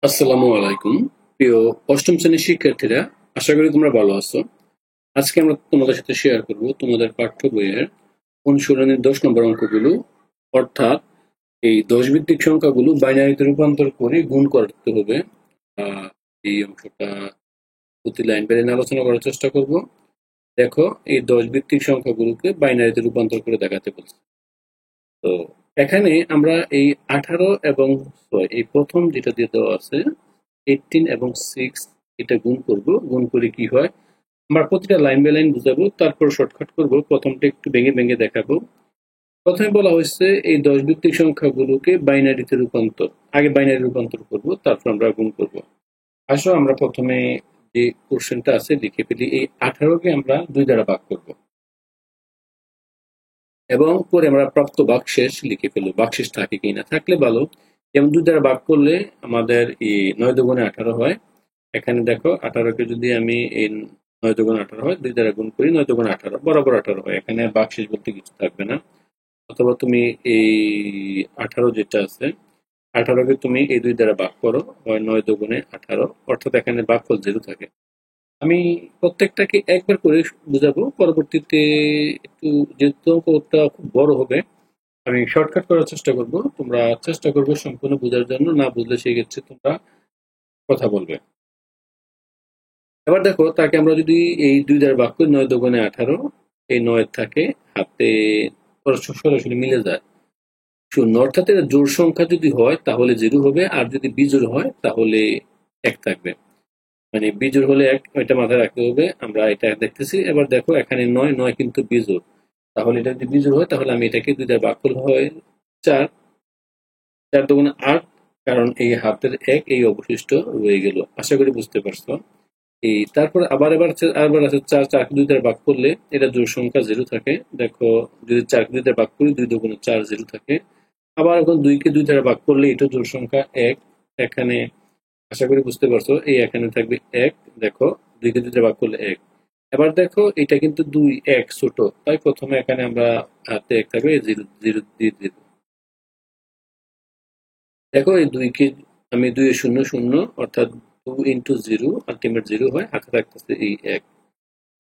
আসসালামু আলাইকুম। প্রিয় অষ্টম শ্রেণীর শিক্ষার্থীরা, আশা করি তোমরা ভালো আছো। আজকে আমরা তোমাদের সাথে শেয়ার করব তোমাদের পাঠ্য বইয়ের অনুশীলনের 10 নম্বর অঙ্কগুলো, অর্থাৎ এই 10 ভিত্তিক সংখ্যাগুলো বাইনারিতে রূপান্তর করে গুণ করতে হবে। এই অংশটা প্রতি লাইন বাই লাইন আলোচনা করার চেষ্টা করব। দেখো, এই 10 ভিত্তিক সংখ্যাগুলোকে বাইনারিতে রূপান্তর করে দেখাতে বলছে। তো এখানে আমরা এই 18 এবং 6, এই প্রথম যেটা দিয়ে দেওয়া আছে 18 এবং 6, এটা গুণ করব। গুণ করে কি হয় আমরা প্রতিটা লাইন বাই লাইন বুঝাবো, তারপর শর্টকাট করব। প্রথমটা একটু ভেঙে ভেঙে দেখাবো। প্রথমে বলা হয়েছে এই 10 ভিত্তিক সংখ্যাগুলোকে বাইনারিতে রূপান্তর, আগে বাইনারি রূপান্তর করব, তারপর আমরা গুণ করব। আসো আমরা প্রথমে যে কোশ্চেনটা আছে লিখে ফেলি। এই 18কে আমরা 2 দ্বারা ভাগ করব এবং পরে আমরা প্রাপ্ত ভাগশেষ লিখে ফেলবো। ভাগশেষ থাকে কি না, থাকলে ভালো। যেমন 2 দ্বারা ভাগ করলে আমাদের এই 9 দুগুণে 18 হয়। এখানে দেখো 18কে যদি আমি এই 9 দুগুণে 18 হয় 2 দ্বারা গুণ করি, 9 দুগুণে 18 বরাবর 18 হয়। এখানে ভাগশেষ বলতে কিছু থাকবে না। অথবা তুমি এই 18 যেটা আছে 18কে তুমি এই 2 দ্বারা ভাগ করো, হয় 9 দুগুণে 18, অর্থাৎ এখানে ভাগফল 0 থাকে। আমি প্রত্যেকটাকে একবার করে বুঝাবো, পরবর্তীতে একটু যেহেতু অঙ্কটা খুব বড় হবে আমি শর্টকাট করার চেষ্টা করব। তোমরা চেষ্টা করবে সম্পূর্ণ বোঝার জন্য, না বুঝলে সেক্ষেত্রে তোমরা কথা বলবে। এবার দেখো, তাকে আমরা যদি এই 2 দ্বারা ভাগ করি, 9 দুগুণে 18, এই 9 থাকে হাতে সরাসরি মিলে যায় 0, অর্থাৎ এটা জোড় সংখ্যা যদি হয় তাহলে 0 হবে, আর যদি বিজোড় হয় তাহলে 1 থাকবে। মানে বিজোড় হলে 1, এটা মাথায় রাখতে হবে। আমরা এটা দেখতেছি। এবার দেখো এখানে 9 কিন্তু বিজোড়, তাহলে এটা যদি বিজোড় হয় তাহলে আমি এটাকে 2 দ্বারা ভাগ করলে হয় 4, 4 দুগুণে 8, কারণ এই হাতের 1 এই অবশিষ্ট রয়ে গেল। আশা করি বুঝতে পারছো। এই তারপরে আবার আছে 4, 4কে 2 দ্বারা ভাগ করলে এটা জোড় সংখ্যা 0 থাকে। দেখো, যদি 4কে 2 দ্বারা ভাগ করি 2 দুগুণে 4, 0 থাকে। আবার এখন 2কে 2 দ্বারা ভাগ করলে এটা জোড় সংখ্যা 1, এখানে আশা করি বুঝতে পারছো। এই এখানে থাকবে 1, দেখো 2কে 2 দ্বারা ভাগ করলে 1। এবার দেখো এটা কিন্তু 2, 1 ছোট, তাই প্রথমে এখানে আমরা হাতে 1 থাকবে, 0 0 দিয়ে দিব। দেখো এই 2কে আমি 2 এ 0 0, অর্থাৎ 2 ইন্টু 0 আলটিমেট 0 হয়, হাতে থাকতেছে এই 1।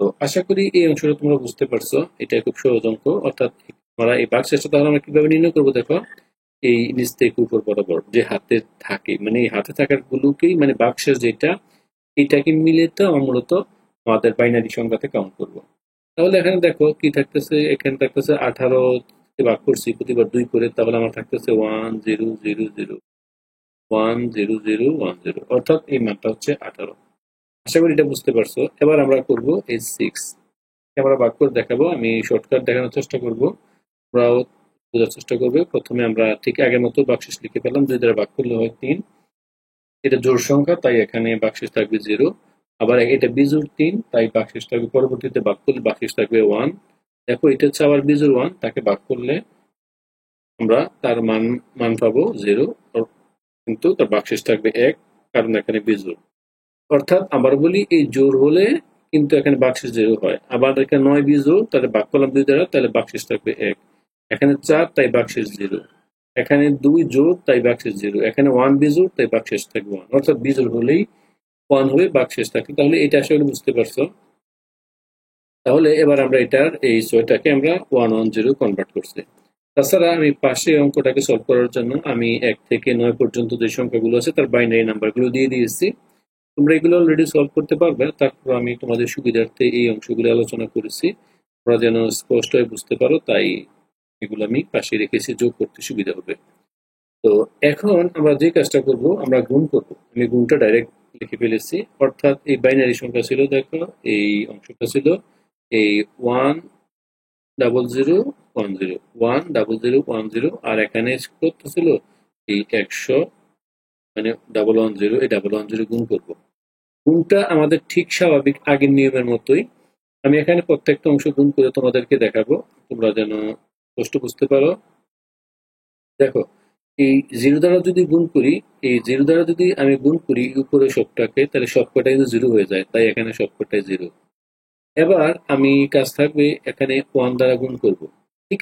তো আশা করি এই অংশটা তোমরা বুঝতে পারছো। এটা খুব সহজ অঙ্ক। অর্থাৎ আমরা এই ভাগশেষটা তাহলে আমরা কিভাবে নির্ণয় করবো, দেখো এই নিচ থেকে উপর বরাবর যে হাতে থাকে, মানে এই হাতে থাকার গুলোকেই, মানে ভাগশেষ যেটা, এটাকে মিলে তো আমরা মূলত আমাদের বাইনারি সংখ্যাতে কাউন্ট করব। তাহলে এখানে দেখো কি থাকতেছে, এখানে থাকতেছে 18 কে ভাগ করছি প্রতিবার 2 করে, তাহলে আমার থাকতেছে 1 0 0 0 1 0 0 1 0, অর্থাৎ এই মানটা হচ্ছে 18। আশা করি এটা বুঝতে পারছো। এবার আমরা করব এই 6, আমরা ভাগ করে দেখাবো। আমি শর্টকাট দেখানোর চেষ্টা করব, তোমরাও বোঝার চেষ্টা করবে। প্রথমে আমরা ঠিক আগের মতো ভাগশেষ লিখে পেলাম। 2 দ্বারা ভাগ করলে হয় 3, এটা জোড় সংখ্যা তাই এখানে ভাগশেষ থাকবে 0। আবার এটা বিজোড় 3, তাই ভাগশেষ থাকবে, পরবর্তীতে ভাগ করলে ভাগশেষ থাকবে 1। দেখো এটা হচ্ছে আবার বিজোড় 1, তাকে ভাগ করলে আমরা তার মান মান পাবো 0, কিন্তু তার ভাগশেষ থাকবে 1, কারণ এখানে বিজোড়। অর্থাৎ আবার বলি, এই জোড় হলে কিন্তু এখানে ভাগশেষ 0 হয়। আবার এখানে 9 বিজোড়, তাহলে ভাগ করলাম 2 দ্বারা, তাহলে ভাগশেষ থাকবে 1। এখানে 4, তাই ভাগশেষ 0। এখানে 2 জোড়, তাই ভাগশেষ 0। এখানে 1 বিজোড়, তাই ভাগশেষ থাকবে 1, অর্থাৎ বিজোড় হলেই 1 হবে, ভাগশেষ থাকে। তাহলে এটা আসলে বুঝতে পারছো। তাহলে এবার আমরা এটার এই 6টাকে আমরা 110 কনভার্ট করছি। তাছাড়া আমি পাশে অঙ্কটাকে সলভ করার জন্য আমি 1 থেকে 9 পর্যন্ত যে সংখ্যাগুলো আছে তার বাইনারি নাম্বারগুলো দিয়ে দিয়েছি। তোমরা এগুলো অলরেডি সলভ করতে পারবে। তারপর আমি তোমাদের সুবিধার্থে এই অংশগুলো আলোচনা করেছি, তোমরা যেন স্পষ্ট হয়ে বুঝতে পারো, তাই এগুলো আমি পাশে রেখেছি, যোগ করতে সুবিধা হবে। তো এখন আমরা যে কাজটা করব, আমরা গুণ করব। আমি গুণটা ডাইরেক্ট লিখে ফেলেছি। অর্থাৎ এই বাইনারি সংখ্যা ছিল, দেখো এই অংশটা ছিল এই 1 0 0 1 0 1 0 0 1 0, আর এখানে কত ছিল এই 100, মানে 110, এই 110 গুণ করব। গুণটা আমাদের ঠিক স্বাভাবিক আগের নিয়মের মতোই। আমি এখানে প্রত্যেকটা অংশ গুণ করে তোমাদেরকে দেখাবো, তোমরা যেন স্পষ্ট বুঝতে পারো। দেখো, এই 0 দ্বারা যদি গুণ করি, এই 0 দ্বারা যদি আমি গুণ করি উপরে সবটাকে, তাহলে সবকটাই কিন্তু 0 হয়ে যায়, তাই এখানে সবকটাই 0। এবার আমি কাজ থাকবে এখানে 1 দ্বারা গুণ করব। ঠিক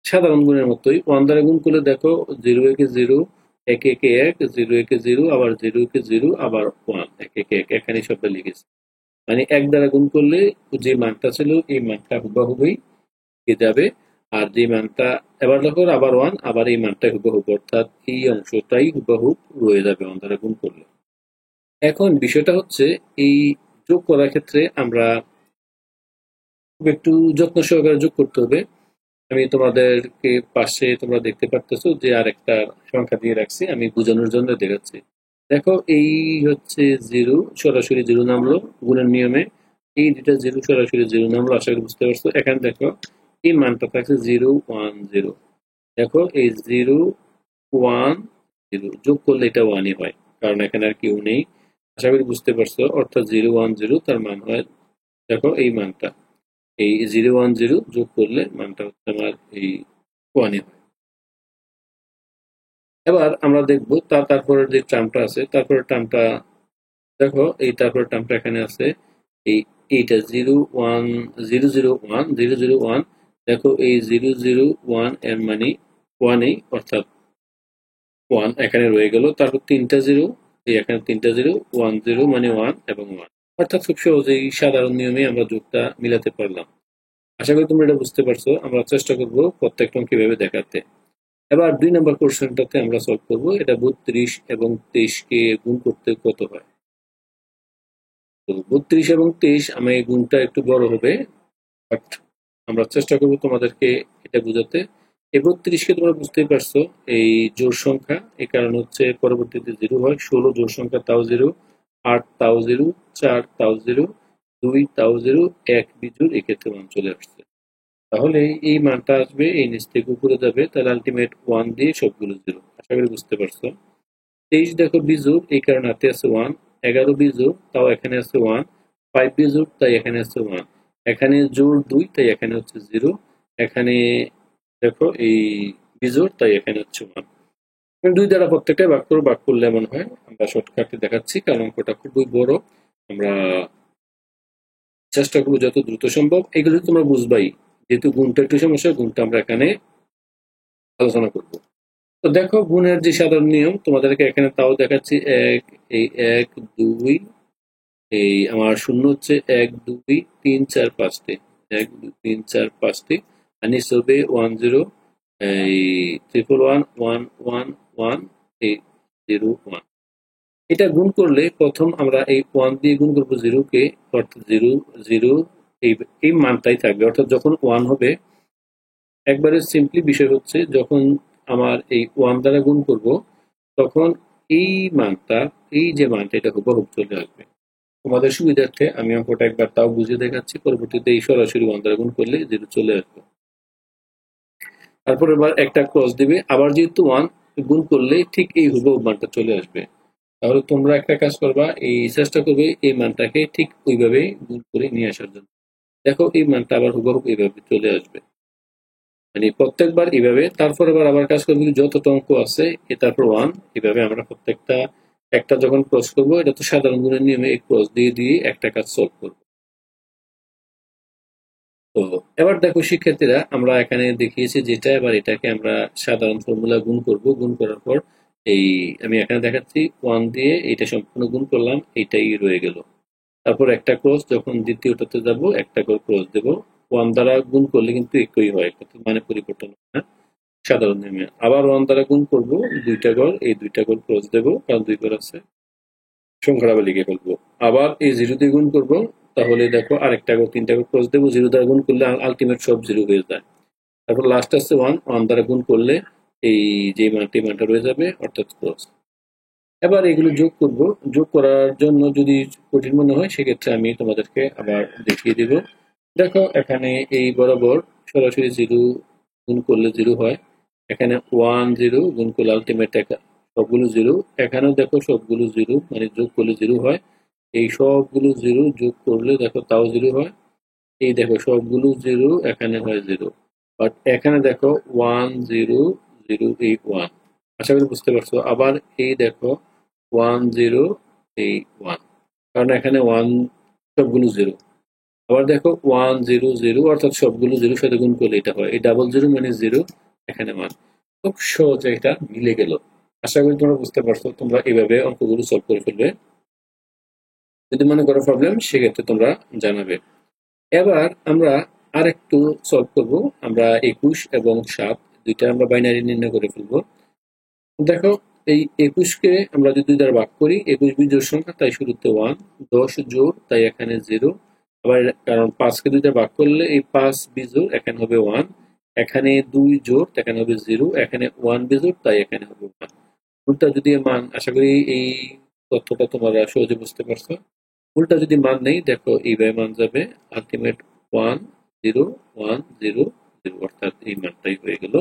সাধারণ গুণের মতোই 1 দ্বারা গুণ করলে দেখো 0 একে 0, এক একে এক, 0 একে 0, আবার 0 একে 0, আবার 1 এক একে এক, এখানে সবটা লিখেছি। মানে এক দ্বারা গুণ করলে যে মানটা ছিল এই মানটা হুবহুবই যাবে, আর যে মানটা এবার দেখো আবার 1, আবার এই মানটা হুবহুব, অর্থাৎ এই অংশটাই হুবহুব রয়ে যাবে 1 দ্বারা গুণ করলে। এখন বিষয়টা হচ্ছে এই যোগ করার ক্ষেত্রে আমরা একটু যত্ন সহকারে যোগ করতে হবে। আমি তোমাদেরকে পাশে তোমরা দেখতে পারতেছো যে আরেকটা সংখ্যা দিয়ে রাখছি, আমি বোঝানোর জন্য দেখাচ্ছি। দেখো এই হচ্ছে 0 সরাসরি 0 নামলো গুণের নিয়মে, এই দুটা 0 সরাসরি 0 নামলো, আশা করি বুঝতে পারছো। এখানে দেখো এই মানটা থাকছে 0 1 0, দেখো এই 0 1 0 যোগ করলে এটা 1ই হয়, কারণ এখানে আর কেউ নেই। আশা করি বুঝতে পারছো, অর্থাৎ 0 1 0 তার মান হয়, দেখো এই মানটা এই 0 1 0 যোগ করলে মানটা হচ্ছে আমার এই 1ই হয়। এবার আমরা দেখব তারপরের যে টার্মটা আছে, তারপরের টার্মটা দেখো, এই তারপরের টার্মটা এখানে আছে, এইটা 0 1 0 0 1 0 0 1, দেখো এই 0 0 1 এর মানে 1ই, অর্থাৎ 1 এখানে রয়ে গেল। তারপর তিনটা 0, এই এখানে তিনটা 0, 1 0 মানে 1 এবং 1, অর্থাৎ খুব সহজেই সাধারণ নিয়মে আমরা যোগটা মিলাতে পারলাম। আশা করি তোমরা এটা বুঝতে পারছো। আমরা চেষ্টা করব প্রত্যেকটা কিভাবে দেখাতে। এবার 2 নম্বর কোশ্চেনটাতে আমরা সলভ করব। এটা 32 এবং 23 কে গুণ করতে কত হয়। তো 32 এবং 23 আমি এই গুণটা একটু বড় হবে, বাট আমরা চেষ্টা করব তোমাদেরকে এটা বোঝাতে। এই 32 কে তোমরা বুঝতেই পারছো এই জোড় সংখ্যা, এই কারণ হচ্ছে পরবর্তীতে 0 হয়। 16 জোড় সংখ্যা তাও 0, 8 তাও 0, 4 তাও 0, 2 তাও 0, 1 বিজোড়, এক্ষেত্রে 1 চলে আসছে। তাহলে এই মানটা আসবে, এই নিচ থেকে উপরে যাবে, তাহলে আলটিমেট 1 দিয়ে সবগুলো 0। আশা করি বুঝতে পারছো। 23 দেখো বিজোড়, এই কারণে হাতে আছে 1, 11 বিজোড়, তাও এখানে আছে 1, 5 বিজোড়, তাই এখানে আছে 1, এখানে জোড় 2, তাই এখানে হচ্ছে 0, এখানে দেখো এই বিজোড়, তাই এখানে হচ্ছে 1। 2 দ্বারা প্রত্যেকটাই ভাগ করো, ভাগ করলে এমন হয়। আমরা শর্টকাটে দেখাচ্ছি কারণ অঙ্কটা খুবই বড়, আমরা চেষ্টা করবো যত দ্রুত সম্ভব। এগুলো তোমরা বুঝবাই, যেহেতু গুণটা একটু সমস্যা, গুণটা আমরা এখানে আলোচনা করব। তো দেখো গুণের যে সাধারণ নিয়ম তোমাদেরকে এখানে তাও দেখাচ্ছি, এই 1 2, এই আমার শূন্য হচ্ছে 1 2 3 4 5টি, 1 2 3 4 5টি, আর নিচে হবে 1 0, এই 1 1 1 1 এই 0 1। এটা গুণ করলে প্রথম আমরা এই 1 দিয়ে গুণ করবো 0 কে, অর্থাৎ 0 0 এই মানটাই থাকবে, অর্থাৎ যখন 1 হবে, একবারে সিম্পলি বিষয় হচ্ছে যখন আমার এই 1 দ্বারা গুণ করব, তখন এই মানটা, এই যে মানটা, এটা হুবহুব চলে আসবে। তোমাদের সুবিধার্থে আমি অঙ্কটা একবার তাও বুঝিয়ে দেখাচ্ছি, পরবর্তীতে এই সরাসরি 1 দ্বারা গুণ করলে 0 চলে আসবে। তারপর এবার একটা ক্রস দিবে, আবার যেহেতু 1 গুণ করলে ঠিক এই হুবহুব মানটা চলে আসবে। তাহলে তোমরা একটা কাজ করবা, এই চেষ্টা করবে এই মানটাকে ঠিক ওইভাবে গুণ করে নিয়ে আসার জন্য। দেখো এই মানটা আবার হুবহুব এইভাবে চলে আসবে, মানে প্রত্যেকবার এইভাবে। তারপর আবার কাজ করবো, যতটা অঙ্ক আছে তারপর 1, এইভাবে আমরা প্রত্যেকটা একটা যখন ক্রস করবো, এটা তো সাধারণ গুণের নিয়মে এই ক্রস দিয়ে দিয়ে একটা কাজ সলভ করবো। তো এবার দেখো শিক্ষার্থীরা, আমরা এখানে দেখিয়েছি যেটা, এবার এটাকে আমরা সাধারণ ফর্মুলা গুণ করব। গুণ করার পর এই আমি এখানে দেখাচ্ছি 1 দিয়ে এটা সম্পূর্ণ গুণ করলাম, এইটাই রয়ে গেল। তারপর একটা ক্রস, যখন দ্বিতীয়টাতে যাব একটা করে ক্রস দেব। 1 দ্বারা গুণ করলে কিন্তু একই হয়, মানে পরিবর্তন হয় না সাধারণ নিয়মে। আবার 1 দ্বারা গুণ করব, দুইটা ঘর, এই দুইটা ঘর ক্রস দেব, কারণ 2 ঘর আছে, সংখ্যাটা আবার লিখে ফেলবো। আবার এই 0 দিয়ে গুণ করব, তাহলে দেখো আরেকটা ঘর, তিনটা ঘর ক্রস দেবো, 0 দ্বারা গুণ করলে আলটিমেট সব 0 হয়ে যায়। তারপর লাস্ট আছে 1, 1 দ্বারা গুণ করলে এই যে মানটা রয়ে যাবে, অর্থাৎ ক্রস। এবার এগুলো যোগ করব। যোগ করার জন্য যদি কঠিন মনে হয়, সেক্ষেত্রে আমি তোমাদেরকে আবার দেখিয়ে দেব। দেখো এখানে এই বরাবর সরাসরি 0 গুণ করলে 0 হয়, এখানে 1 0 গুণ করলে আলটিমেট সবগুলো 0, এখানেও দেখো সবগুলো 0, মানে যোগ করলে 0 হয়। এই সবগুলো 0 যোগ করলে দেখো তাও 0 হয়। এই দেখো সবগুলো 0, এখানে হয় 0, বাট এখানে দেখো 1 0 0 এই 1। আশা করি বুঝতে পারছো। আবার এই দেখো 1 0 এই 1, কারণ এখানে 1 সবগুলো 0। আবার দেখো 1 0 0, অর্থাৎ সবগুলো 0 সাথে গুণ করলে এটা হয়। এই ডাবল 0 মানে 0, এখানে 1। খুব সহজে এটা মিলে গেল। আশা করি তোমরা বুঝতে পারছো। তোমরা এইভাবে অঙ্কগুলো সলভ করে ফেলবে। যদি মনে করো প্রবলেম, সেক্ষেত্রে তোমরা জানাবে। এবার আমরা আরেকটু সলভ করব। আমরা 21 এবং 7 দুইটা আমরা বাইনারি নির্ণয় করে ফেলবো। দেখো, এই 21-কে আমরা যদি 2 দ্বারা ভাগ করি, 21 বিজোড় সংখ্যা, তাই শুরুতে 1, 10 জোড়, তাই এখানে 0। আবার কারণ 5-কে 2 দ্বারা ভাগ করলে এই 5 বিজোড়, এখানে হবে 1। এখানে 2 জোড়, এখানে হবে 0। এখানে 1 বিজোড়, তাই এখানে হবে 1। উল্টা যদি মান, আশা করি এই তথ্যটা তোমরা সহজে বুঝতে পারছো। উল্টা যদি মান নেই, দেখো এইভাবে মান যাবে আলটিমেট 1 0 1 0 0, অর্থাৎ এই মানটাই হয়ে গেল।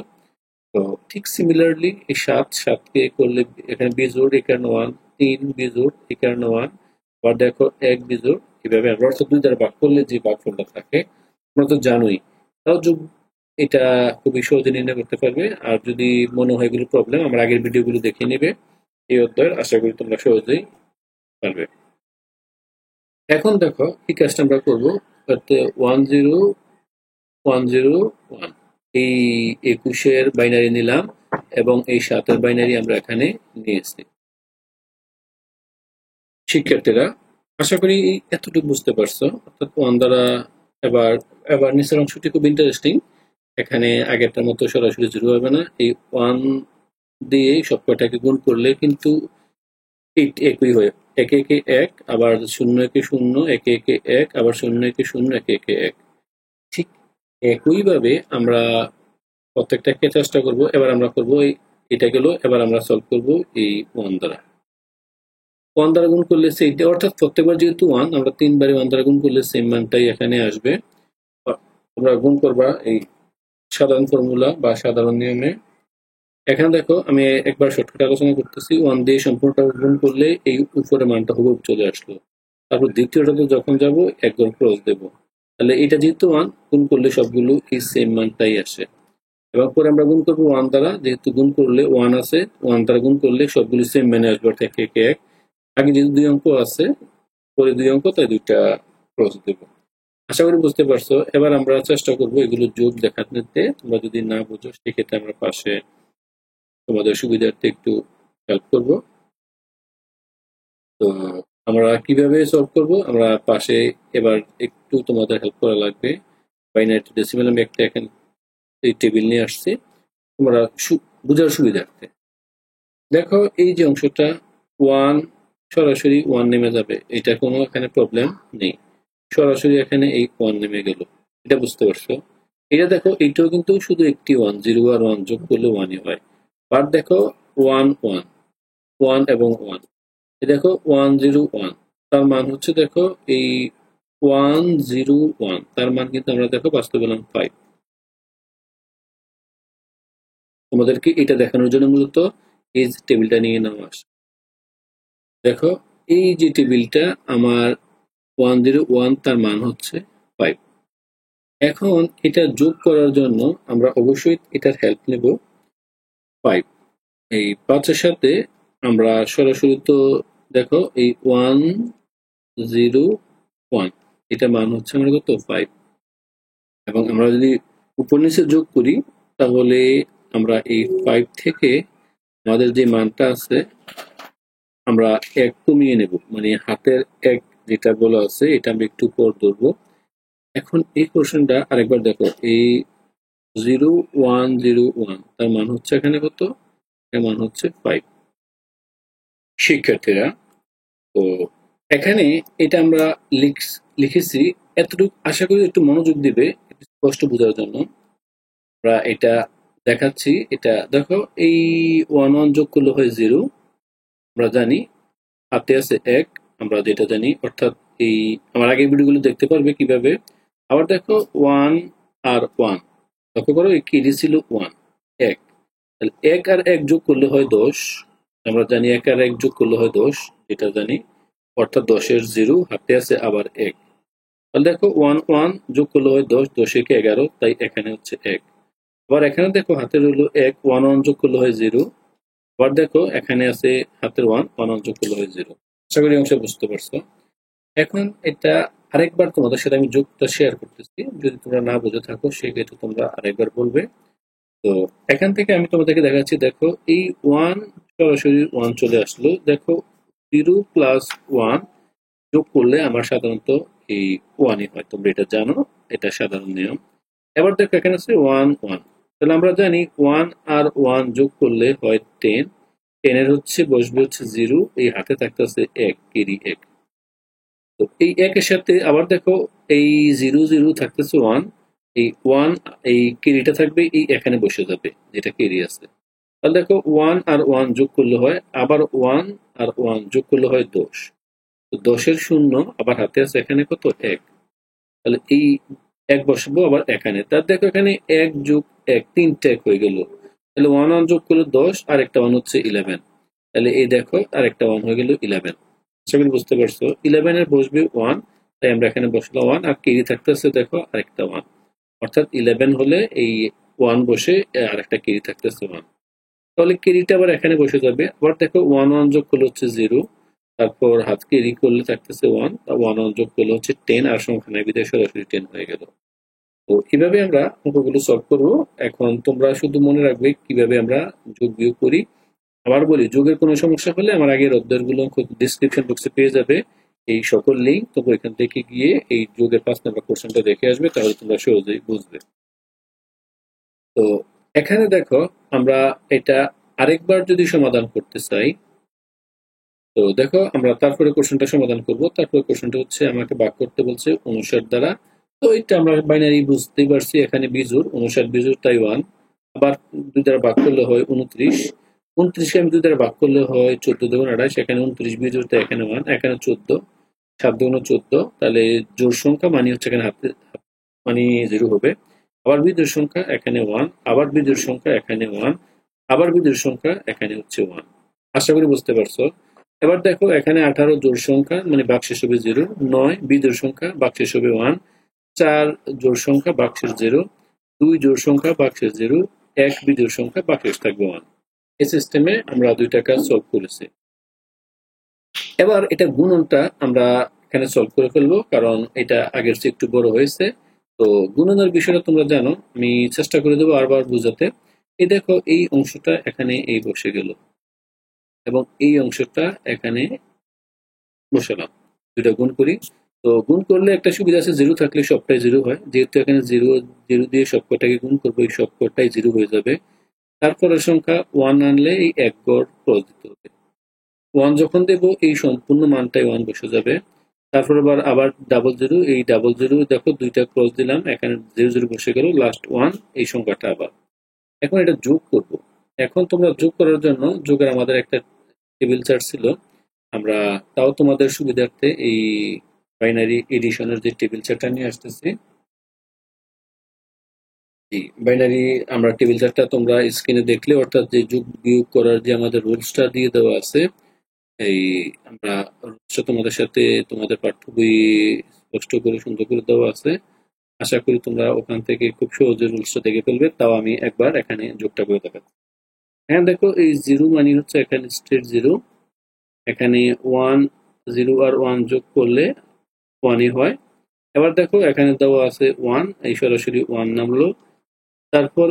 তো ঠিক সিমিলারলি এই 7-7-কে করলে এখানে বিজোড়, এখানে 1, 3 বিজোড়, এখানে 1। আবার দেখো 1 বিজোড়, এইভাবে আমরা অর্থাৎ 2 দ্বারা ভাগ করলে যে ভাগফলটা থাকে তোমরা তো জানোই। তাও এটা খুবই সহজে নির্ণয় করতে পারবে। আর যদি মনে হয় এগুলো প্রবলেম, আমার আগের ভিডিওগুলো দেখে নেবে এই অধ্যায়ের, আশা করি তোমরা সহজেই পারবে। এখন দেখো এই কাজটা আমরা করবো 1 0 1 0 1, এই 21-এর বাইনারি নিলাম এবং এই 7-এর বাইনারি আমরা এখানে নিয়েছি। শিক্ষার্থীরা, আশা করি এতটুকু বুঝতে পারছো। অর্থাৎ 1 দ্বারা এবার এবার নিচের অংশটি খুব ইন্টারেস্টিং। এখানে আগেরটার মতো সরাসরি 0 হবে না। এই 1 দিয়ে সব কয়টাকে গুণ করলে কিন্তু একই হয়। 1 1 1, আবার 0 1 0, 1 1 1, আবার 0 1 0, 1 1 1। ঠিক একইভাবে আমরা প্রত্যেকটাকে চেষ্টা করব। এবার আমরা করব এটা গেল। এবার আমরা সলভ করব এই 1 দ্বারা। 1 দ্বারা গুণ করলে সেইটা, অর্থাৎ প্রত্যেকবার যেহেতু 1, আমরা 3 বারে 1 দ্বারা গুণ করলে সেম মানটাই এখানে আসবে। আমরা গুণ করবা এই সাধারণ ফর্মুলা বা সাধারণ নিয়মে। এখানে দেখো, আমি একবার শর্টকাট আলোচনা করতেছি। 1 দিয়ে সম্পূর্ণটা গুণ করলে এই উপরে মানটা হুবহু চলে আসলো। তারপর দ্বিতীয়টাতে যখন যাব একবার ক্রস দেব, তাহলে এটা যেহেতু 1, গুণ করলে সবগুলো এই সেম মানটাই আসে। এবার পরে আমরা গুণ করবো 1 দ্বারা, যেহেতু গুণ করলে 1 আছে, 1 দ্বারা গুণ করলে সবগুলো সেম মানে আসবে, অর্থাৎ 1 1 1। আগে যেহেতু 2 অঙ্ক আছে, পরে 2 অঙ্ক, তাই 2টা ক্রস দেব। আশা করি বুঝতে পারছো। এবার আমরা চেষ্টা করবো এগুলো যোগ দেখাতে। তোমরা যদি না বুঝো, সেক্ষেত্রে আমরা পাশে তোমাদের সুবিধার্থে একটু হেল্প করব। তো আমরা কিভাবে সলভ করব, আমরা পাশে এবার একটু তোমাদের হেল্প করা লাগবে। বাইনারি টু ডেসিমাল আমি একটা এখানে এই টেবিল নিয়ে আসছি, তোমরা বুঝার সুবিধার্থে। দেখো, এই যে অংশটা 1, সরাসরি 1 নেমে যাবে, এটা কোনো এখানে প্রবলেম নেই। সরাসরি এখানে এই 1 নেমে গেল, এটা বুঝতে পারছো। এটা দেখো, এইটাও কিন্তু শুধু একটি 1, 0 আর 1 যোগ করলে 1-ই হয়। বাট দেখো 1 1 1 এবং 1, দেখো 1 0 1, তার মান হচ্ছে, দেখো এই 1 0 1, তার মান কিন্তু আমরা দেখো বাস্তবে পেলাম 5। তোমাদেরকে এটা দেখানোর জন্য মূলত এই টেবিলটা নিয়ে নেওয়া আসে। দেখো, এই যে টেবিলটা আমার 1 0 1, তার মান হচ্ছে 5। এখন এটা যোগ করার জন্য আমরা অবশ্যই এটার হেল্প নেব। 5, এই 5-এর সাথে আমরা সরাসরি, তো দেখো এই 1 0 1, এটা মান হচ্ছে আমরা কত 5। এবং আমরা যদি উপর নিচে যোগ করি, তাহলে আমরা এই 5 থেকে আমাদের যে মানটা আছে আমরা 1 কমিয়ে নেব, মানে হাতের 1 যেটা বলা আছে এটা আমি একটু পর ধরবো। এখন এই কোশ্চেনটা আরেকবার দেখো, এই 0 1 0 1, তার মান হচ্ছে এখানে কত, এর মান হচ্ছে 5। শিক্ষার্থীরা, তো এখানে এটা আমরা লিখেছি এতটুকু। আশা করি একটু মনোযোগ দিবে স্পষ্ট বোঝার জন্য। আমরা এটা দেখাচ্ছি। এটা দেখো, এই 1 1 যোগ করলে হয় 0, আমরা জানি। হাতে আছে 1, আমরা যেটা জানি। অর্থাৎ এই আমার আগের ভিডিওগুলো দেখতে পারবে কিভাবে। আবার দেখো 1 আর 1, লক্ষ্য করো কি ছিল 1 1, তাহলে 1 আর 1 যোগ করলে হয় 10, আমরা জানি 1 আর 1 যোগ করলে হয় 10, যেটা জানি। অর্থাৎ 10-এর 0, হাতে আছে আবার 1। তাহলে দেখো 1 1 যোগ করলে হয় 10, 10 1 11, তাই এখানে হচ্ছে 1। আবার এখানে দেখো হাতের হলো 1, 1 1 যোগ করলে হয় 0। আবার দেখো এখানে আছে হাতের 1, 1 1 যোগ করলে হয় 0। আশা করি অংশ বুঝতে পারছো। এখন এটা আরেকবার তোমাদের সাথে আমি যোগটা শেয়ার করতেছি। যদি তোমরা না বুঝে থাকো, সেক্ষেত্রে তোমরা আরেকবার বলবে। তো এখান থেকে আমি তোমাদেরকে দেখাচ্ছি। দেখো, এই 1 সরাসরি 1 চলে আসলো। দেখো 0 প্লাস 1 যোগ করলে আমার সাধারণত এই 1ই হয়, তোমরা এটা জানো, এটা সাধারণ নিয়ম। এবার দেখো এখানে আছে 1 1, তাহলে আমরা জানি 1 আর 1 যোগ করলে হয় 10, 10 এর হচ্ছে বসবে হচ্ছে 0, এই হাতে থাকতেছে 1, কেরি 1। তো এই 1 এর সাথে আবার দেখো এই 0 0 থাকতেছে 1, এই 1 এই কেরিটা থাকবে এই এখানে বসে যাবে যেটা কেরি আছে। তাহলে দেখো 1 আর 1 যোগ করলে হয়, আবার 1 আর 1 যোগ করলে হয় 10। তো 10 এর শূন্য আবার হাতে আছে এখানে কত 1, তাহলে এই 1 বসাবো আবার এখানে। তার দেখো এখানে 1 যোগ 1 তিনটা 1 হয়ে গেল। তাহলে 1 1 যোগ করলে 10 আর একটা 1 হচ্ছে 11, তাহলে এই দেখো আর একটা 1 হয়ে গেল 11। আশা করি বুঝতে পারছো। 11 এর বসবে 1, তাই আমরা এখানে বসলাম 1 আর কেরি থাকতেছে দেখো আরেকটা 1, অর্থাৎ 11 হলে এই 1 বসে আরেকটা কেরি থাকতেছে 1। তাহলে কেরিটা আবার এখানে বসে যাবে। আবার দেখো 1 1 যোগ করলে হচ্ছে 0, তারপর হাত কেরি করলে থাকতেছে 1, 1 1 যোগ করলে হচ্ছে 10 আর সংখ্যা নাই বিধায় সরাসরি 10 হয়ে গেল। তো এইভাবে আমরা অঙ্কগুলো সলভ করব। এখন তোমরা শুধু মনে রাখবে কিভাবে আমরা যোগ বিয়োগ করি। আবার বলি, যোগের কোনো সমস্যা হলে আমার আগের অধ্যায়গুলো ডিসক্রিপশন বক্সে পেয়ে যাবে এই সকল লিঙ্ক, তোমরা এখান থেকে গিয়ে এই যোগের 5 নাম্বার কোশ্চেনটা দেখে আসবে, তাহলে তোমরা সহজেই বুঝবে। তো এখানে দেখো আমরা এটা আরেকবার যদি সমাধান করতে চাই, তো দেখো আমরা তারপরে কোশ্চেনটা সমাধান করব। তারপরে কোশ্চেনটা হচ্ছে আমাকে ভাগ করতে বলছে 59 দ্বারা। তো এটা আমরা বাইনারি বুঝতেই পারছি, এখানে বিজোড় 59 বিজোড় তাই 1, আবার 2 দ্বারা ভাগ করলে হয় 29, 29 কে আমি 2 দ্বারা ভাগ করলে হয় 14 দুগুণ 28, এখানে 29 বিজোড় তাই এখানে 1, এখানে 14, 7 দুগুণ 14, তাহলে জোড় সংখ্যা মানে হচ্ছে এখানে হাতে মানে 0 হবে। আবার বিজোড় সংখ্যা এখানে 1, আবার বিজোড় সংখ্যা এখানে 1, আবার বিজোড় সংখ্যা এখানে হচ্ছে 1। আশা করি বুঝতে পারছো। এবার দেখো এখানে 18 জোড় সংখ্যা মানে ভাগশেষ হবে 0, 9 বিজোড় সংখ্যা ভাগশেষ হবে 1, 4 জোড় সংখ্যা ভাগশেষ 0, 2 জোড় সংখ্যা ভাগশেষ 0, 1 বিজোড় সংখ্যা ভাগশেষ থাকবে 1। এই সিস্টেমে আমরা 2টা কাজ সলভ করেছি। এবার এটা গুণনটা আমরা এখানে সলভ করে ফেলবো, কারণ এটা আগের চেয়ে একটু বড় হয়েছে। তো গুণনের বিষয়টা তোমরা জানো, আমি চেষ্টা করে দেবো আরবার বুঝাতে। এই দেখো এই অংশটা এখানে এই বসে গেল এবং এই অংশটা এখানে বসালাম, 2টা গুণ করি। তো গুণ করলে একটা সুবিধা আছে, 0 থাকলে সবটাই 0 হয়, যেহেতু এখানে 0 0 দিয়ে সবকটাকে গুণ করবো এই সবকটাই 0 হয়ে যাবে। তারপরের সংখ্যা 1 আনলে এই 1 গড় ক্রস দিতে হবে। 1 যখন দেবো এই সম্পূর্ণ মানটাই 1 বসে যাবে। তারপর আবার ডাবল 0, এই ডাবল 0 দেখো 2টা ক্রস দিলাম, এখানে 0 0 বসে গেল, লাস্ট 1 এই সংখ্যাটা আবার। এখন এটা যোগ করব। এখন তোমরা যোগ করার জন্য যোগের আমাদের একটা টেবিল চার্ট ছিল, আমরা তাও তোমাদের সুবিধার্থে এই বাইনারি এডিশনের যে টেবিল চার্টটা নিয়ে আসতেছি। এই বাইনারি আমরা টেবিল চার্টটা তোমরা স্ক্রিনে দেখলে, অর্থাৎ যে যোগ বিয়োগ করার যে আমাদের রুলসটা দিয়ে দেওয়া আছে, এই আমরা রুলসটা তোমাদের সাথে তোমাদের পাঠ্য বই স্পষ্ট করে সুন্দর করে দেওয়া আছে। আশা করি তোমরা ওখান থেকে খুব সহজে রুলসটা দেখে ফেলবে। তাও আমি একবার এখানে যোগটা করে দেখাচ্ছি। হ্যাঁ দেখো এই 0 মানে হচ্ছে এখানে স্ট্রেট 0, এখানে 1 0 আর 1 যোগ করলে 1ই হয়। এবার দেখো এখানে দেওয়া আছে 1, এই সরাসরি 1 নামলো। তারপর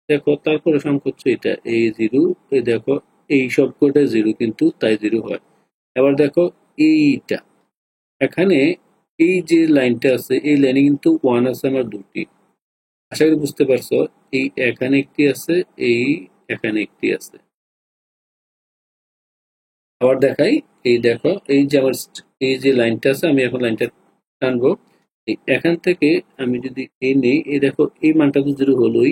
দেখো তারপরে সংখ্যা হচ্ছে এটা এই 0, এই দেখো এই সবকটা 0 কিন্তু তাই 0 হয়। এবার দেখো এইটা এখানে এই যে লাইনটা আছে এই লাইনে কিন্তু 1 আছে আমার 2টি। আশা করি বুঝতে পারছো। এই এখানে একটি আছে, এই এখানে একটি আছে। আবার দেখাই, এই দেখো এই যে আমার এই যে লাইনটা আছে, আমি এখন লাইনটা টানবো। এখান থেকে আমি যদি এই নেই, এই দেখো এই মানটা তো 0 হলোই।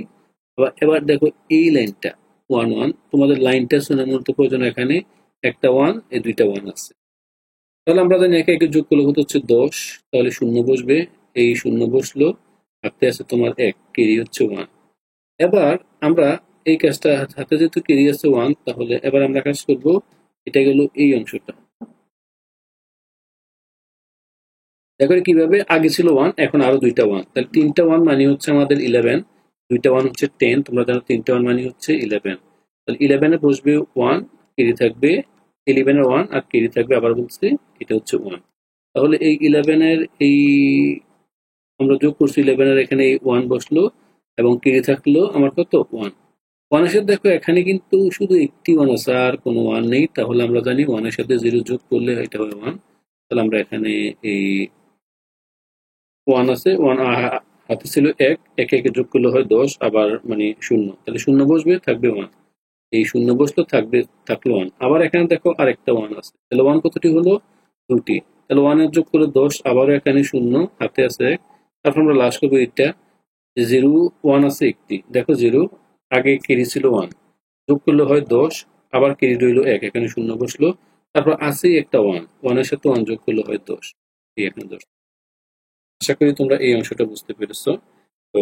এবার দেখো এই লাইনটা 1 1, তোমাদের লাইনটা শোনার মতো প্রয়োজন, এখানে একটা 1 এই 2টা 1 আছে। তাহলে আমরা জানি একে একে যোগ করলে হচ্ছে 10, তাহলে 0 বসবে, এই 0 বসলো, হাতে আছে তোমার 1, কেরি হচ্ছে 1। এবার আমরা এই কাজটা হাতে যেহেতু কেরি আছে 1, তাহলে এবার আমরা কাজ করব, এটা গেল এই অংশটা। দেখো কিভাবে, আগে ছিল 1, এখন আরো 2টা 1, তাহলে 3টা 1 মানে হচ্ছে আমাদের 11, 2টা 1 হচ্ছে 10, তোমরা জানো 3টা 1 মানে হচ্ছে 11। তাহলে 11 এ বসবে 1, কেরি থাকবে 11 এর 1 আর কেরি থাকবে, আবার বলছি এটা হচ্ছে 1। তাহলে এই 11 এর এই আমরা যোগ করছি, 11 এর এখানে এই 1 বসলো এবং কেরি থাকলো আমার কত 1। ওয়ানের সাথে দেখো এখানে কিন্তু শুধু একটি ওয়ান আছে, আর কোনো ওয়ান নেই। তাহলে আমরা জানি ওয়ানের সাথে জিরো যোগ করলে এটা হয় ওয়ান। তাহলে আমরা এখানে এই ওয়ান আছে, ওয়ান হাতে ছিল এক, একে একে যোগ করলে হয় 10, আবার মানে শূন্য, তাহলে শূন্য বসবে, থাকবে ওয়ান। এই শূন্য বসলো, থাকলো ওয়ান। আবার এখানে দেখো আরেকটা ওয়ান আছে, তাহলে ওয়ান কতটি হলো? দুটি। তাহলে ওয়ানের যোগ করলে 10, আবারও এখানে শূন্য, হাতে আছে এক। তারপর আমরা লাস্ট করবো এটা, জিরো ওয়ান আছে একটি, দেখো জিরো, আগে কেরি ছিল ওয়ান, যোগ করলে হয় 10, আবার কেরি রইল এক, এখানে শূন্য বসলো। তারপর আছে একটা ওয়ান, ওয়ানের সাথে ওয়ান যোগ করলে হয় 10, এই এখানে 10। আশা করি তোমরা এই অংশটা বুঝতে পেরেছো। তো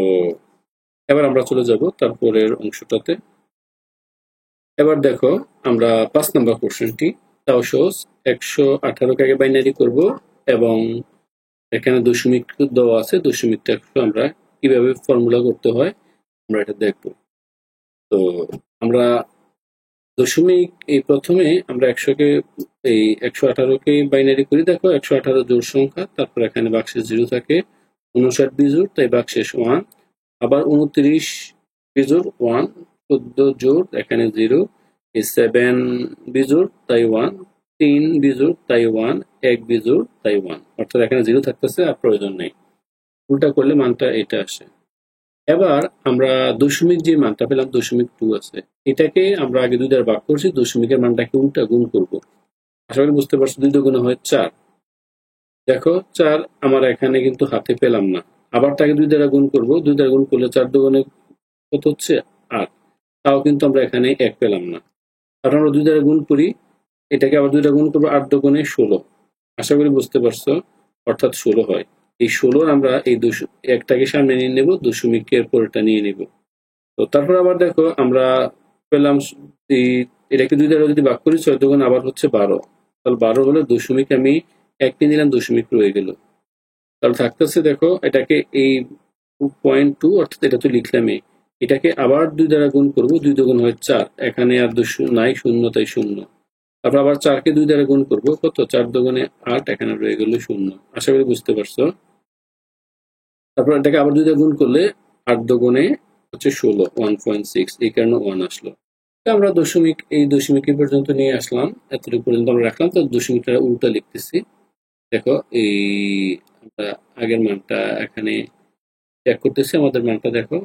এবার আমরা চলে যাব তারপরের অংশটাতে। এবার দেখো আমরা 5 নম্বর কোশ্চেনটি, তাও সহজ। 118কে আগে বাইনারি করব, এবং এখানে দশমিক দেওয়া আছে, দশমিকটা আমরা কিভাবে ফর্মুলা করতে হয় আমরা এটা দেখব। তো আমরা দশমিক, এই প্রথমে আমরা 118কে বাইনারি করি। দেখো 118 জোড় সংখ্যা, তারপর এখানে বাক্সে জিরো থাকে, 59 বিজোড়, তাই বাক্সে ওয়ান। আবার 29 বিজোড় ওয়ান, 14 জোড়, এখানে জিরো, 7 বিজোড়, তাই ওয়ান, 3 বিজোড়, তাই ওয়ান, 1 বিজোড়, তাই ওয়ান। অর্থাৎ এখানে জিরো থাকতেছে, আর প্রয়োজন নেই। উল্টা করলে মানটা এটা আসে। এবার আমরা দশমিক যে মানটা পেলাম, দশমিক 2 আছে, এটাকে আমরা আগে 2 দ্বারা ভাগ করছি, দশমিকের মানটাকে উল্টা গুণ করব। আশা করি বুঝতে পারছো, 2 দুগুণে হয় 4। দেখো 4 আমার এখানে কিন্তু হাতে পেলাম না, আবার তাকে 2 দ্বারা গুণ করব। 2 দ্বারা গুণ করলে 4 দুগুণে কত হচ্ছে? 8। তাও কিন্তু আমরা এখানে 1 পেলাম না। কারণ আমরা 2 দ্বারা গুণ করি, এটাকে আবার 2 দ্বারা গুণ করবো, 8 দুগুণে 16। আশা করি বুঝতে পারছো, অর্থাৎ 16 হয়। এই 16 আমরা এই একটাকে সামনে নিয়ে নেব, দশমিকের পরেরটা নিয়ে নেব। তো তারপর আবার দেখো আমরা পেলাম এই, এটাকে 2 দ্বারা যদি ভাগ করি, 6 দুগুণ আবার হচ্ছে 12। তাহলে 12 হলো দশমিক, আমি 1 নিয়ে নিলাম, দশমিক রয়ে গেল। তাহলে থাকতেছে, দেখো এটাকে এই 0.2, অর্থাৎ এটা তো লিখলামই, এটাকে আবার 2 দ্বারা গুণ করবো, 2 দুগুণ হয় 4, এখানে আর নাই, শূন্য, তাই শূন্য। তারপর আবার 4কে 2 দ্বারা গুণ করবো, কত? 4 দুগুণে 8, এখানে রয়ে গেল শূন্য। আশা করি বুঝতে পারছো। তারপর এটাকে আবার 2 দ্বারা গুণ করলে 8 দুগুণে হচ্ছে 16, 1.6, এই কারণে 1 আসলো। আমরা এই দশমিক পর্যন্ত নিয়ে আসলাম, এতটুকু পর্যন্ত আমরা রাখলাম। তো দশমিকটা উল্টা লিখতেছি। দেখো এই আমরা আগের মানটা এখানে চেক করতেছি, আমাদের মানটা দেখো,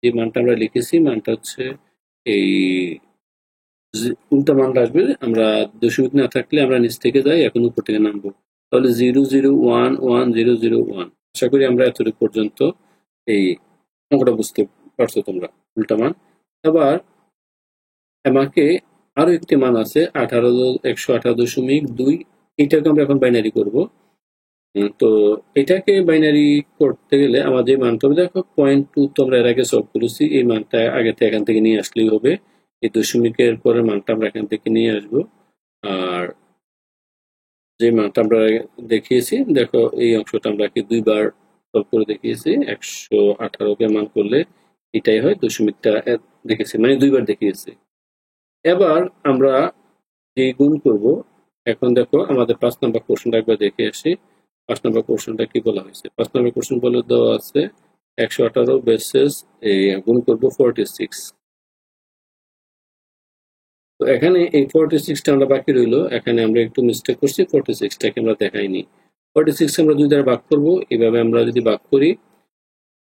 যে মানটা আমরা লিখেছি, মানটা হচ্ছে এই উল্টা মানটা আসবে। আমরা দশমিক না থাকলে আমরা নিচ থেকে যাই, এখন উপর থেকে নামবো। তাহলে 0011001। আশা করি আমরা এতটুকু পর্যন্ত এই অঙ্কটা বুঝতে পারছো তোমরা, উল্টা মান। আবার আমাকে আরো একটি মান আছে 118.2, এটাকে আমরা এখন বাইনারি করব। তো এটাকে বাইনারি করতে গেলে আমার যে মানটা হবে, দেখো 0.2 তো আমরা এর আগে সলভ করেছি, এই মানটা আগে থেকে এখান থেকে নিয়ে আসলেই হবে। এই দশমিকের পরের মানটা আমরা এখান থেকে নিয়ে আসব। আর যে মানটা আমরা দেখিয়েছি, দেখো এই অংশটা আমরা কি 2বার সলভ করে দেখিয়েছি। 118কে মান করলে এটাই হয়, দশমিকটা দেখেছি, মানে 2বার দেখিয়েছি। এবার আমরা যে গুণ করব, এখন দেখো আমাদের 5 নম্বর কোশ্চেনটা একবার দেখে আসি। 5 নম্বর কোশ্চেনটা কি বলা হয়েছে? 5 নম্বর কোশ্চেন বলে দেওয়া আছে 118 বেসেস গুণ করব 46। তো এখানে এই 46টা আমরা বাকি রইলো, এখানে আমরা একটু মিস্টেক করছি, 46টাকে আমরা দেখাইনি। 46 আমরা 2 দ্বারা ভাগ করব, এইভাবে আমরা যদি ভাগ করি,